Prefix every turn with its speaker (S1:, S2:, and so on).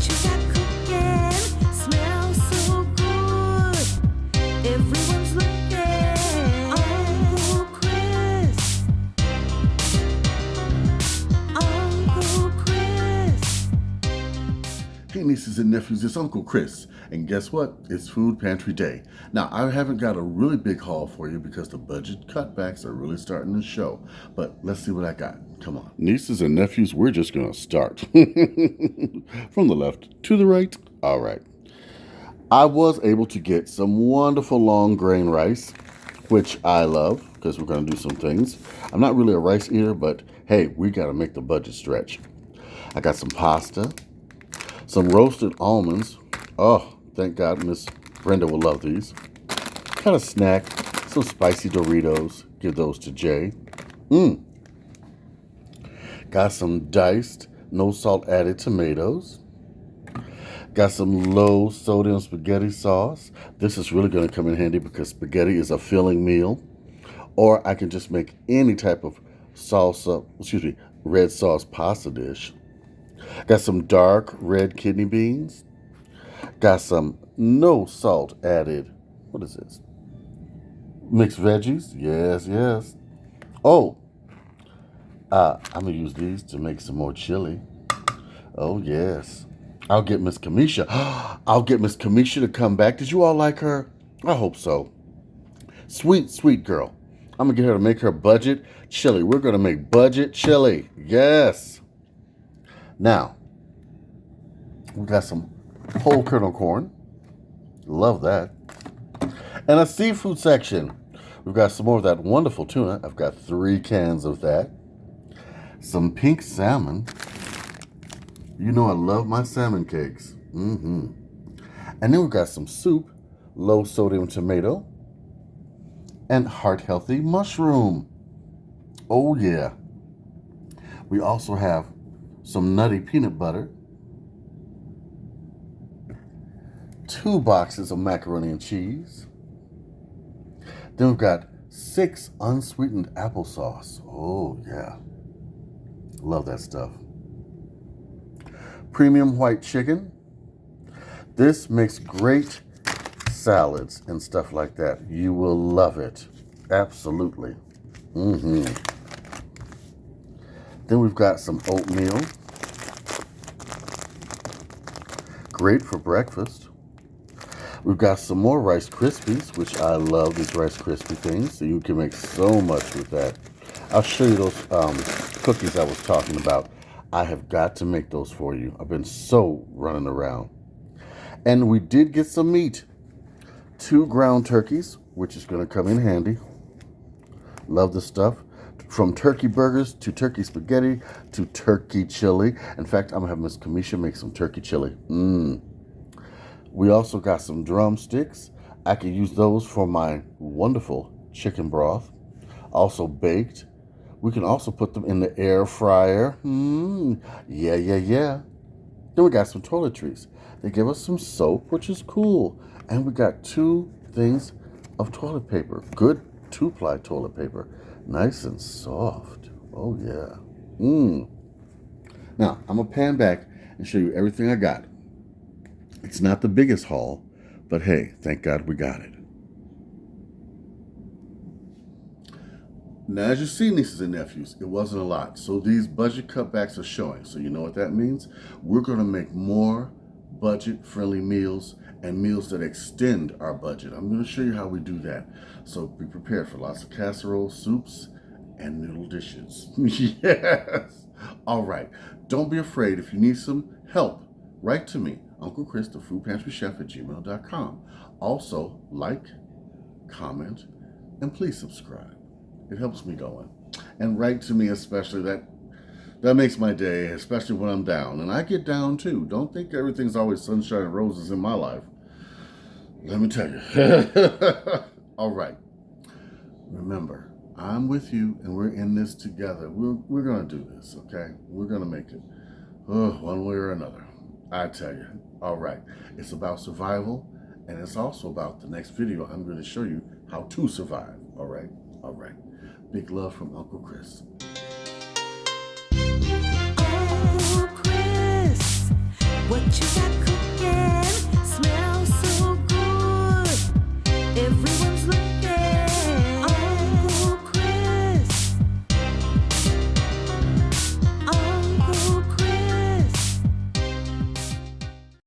S1: you got cooking smells so good. Everyone's looking. Uncle Chris. Uncle Chris.
S2: Hey nieces and nephews, it's Uncle Chris, and guess what? It's Food Pantry Day. Now, I haven't got a really big haul for you because the budget cutbacks are really starting to show, but let's see what I got. Come on. Nieces and nephews, we're just going to start. From the left to the right. All right. I was able to get some wonderful long grain rice, which I love because we're going to do some things. I'm not really a rice eater, but hey, we got to make the budget stretch. I got some pasta, some roasted almonds. Oh, thank God Miss Brenda will love these. Kind of snack, some spicy Doritos. Give those to Jay. Got some diced, no salt added tomatoes. Got some low sodium spaghetti sauce. This is really going to come in handy because spaghetti is a filling meal. Or I can just make any type of red sauce pasta dish. Got some dark red kidney beans. Got some no salt added. What is this? Mixed veggies. Yes. Oh, I'm going to use these to make some more chili. Oh, yes. I'll get Miss Kamisha. I'll get Miss Kamisha to come back. Did you all like her? I hope so. Sweet girl. I'm going to get her to make her budget chili. We're going to make budget chili. Yes. Now, we got some whole kernel corn. Love that. And a seafood section. We've got some more of that wonderful tuna. I've got 3 cans of that. Some pink salmon. You know I love my salmon cakes. And then we've got some soup, low sodium tomato, and heart-healthy mushroom. Oh, yeah. We also have some nutty peanut butter, 2 boxes of macaroni and cheese. Then we've got 6 unsweetened applesauce. Oh, yeah. Love that stuff. Premium white chicken. This makes great salads and stuff like that. You will love it. Absolutely. Then we've got some oatmeal. Great for breakfast. We've got some more Rice Krispies, which I love these Rice Krispie things. So you can make so much with that. I'll show you those cookies I was talking about. I have got to make those for you. I've been so running around. And we did get some meat. 2 ground turkeys, which is going to come in handy. Love this stuff. From turkey burgers to turkey spaghetti to turkey chili. In fact, I'm going to have Miss Kamisha make some turkey chili. We also got some drumsticks. I can use those for my wonderful chicken broth. Also baked. We can also put them in the air fryer. Yeah. Then we got some toiletries. They give us some soap, which is cool. And we got 2 things of toilet paper. Good 2-ply toilet paper. Nice and soft. Oh, yeah. Now, I'm going to pan back and show you everything I got. It's not the biggest haul, but hey, thank God we got it. Now, as you see, nieces and nephews, it wasn't a lot. So these budget cutbacks are showing. So you know what that means? We're going to make more budget-friendly meals and meals that extend our budget. I'm going to show you how we do that. So be prepared for lots of casserole, soups, and noodle dishes. Yes. All right. Don't be afraid. If you need some help, write to me, Uncle Chris, the Food Pantry Chef at gmail.com. Also, like, comment, and please subscribe. It helps me going. And write to me especially. That makes my day, especially when I'm down. And I get down too. Don't think everything's always sunshine and roses in my life. Let me tell you. All right. Remember, I'm with you and we're in this together. We're going to do this, okay? We're going to make it. One way or another. I tell you. All right. It's about survival, and it's also about the next video. I'm going to show you how to survive. All right? All right. Big love from Uncle Chris.
S1: Uncle Chris, what you got? Everyone's